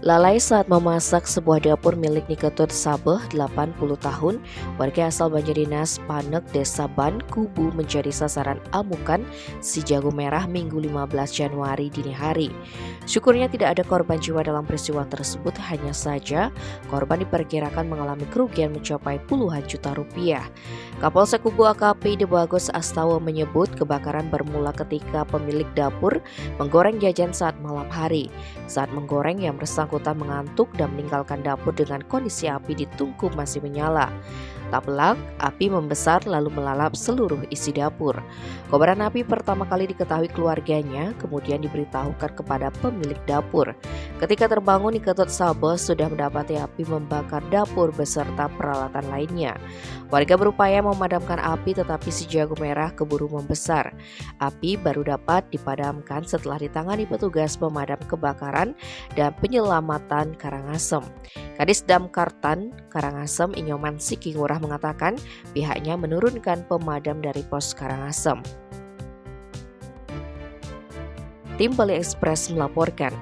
Lalai saat memasak sebuah dapur milik Niketut Sabeh 80 tahun, warga asal Banjardinas Panek, Desa Ban, Kubu menjadi sasaran amukan si jago merah Minggu 15 Januari dini hari. Syukurnya tidak ada korban jiwa dalam peristiwa tersebut, hanya saja korban diperkirakan mengalami kerugian mencapai puluhan juta rupiah. Kapolsek Kubu AKP Debagus Astawa menyebut kebakaran bermula ketika pemilik dapur menggoreng jajan saat malam hari. Saat menggoreng, yang bersangkutan mengantuk dan meninggalkan dapur dengan kondisi api di tungku masih menyala. Tak pelak, api membesar lalu melalap seluruh isi dapur. Kobaran api pertama kali diketahui keluarganya, kemudian diberitahukan kepada pemilik dapur. Ketika terbangun, Niketut Sabeh sudah mendapati api membakar dapur beserta peralatan lainnya. Warga berupaya memadamkan api, tetapi si jago merah keburu membesar. Api baru dapat dipadamkan setelah ditangani petugas pemadam kebakaran dan penyelamatan Karangasem. Kadis Damkartan Karangasem Inyoman Siki Ngurah mengatakan pihaknya menurunkan pemadam dari pos Karangasem. Tim Bali Express melaporkan.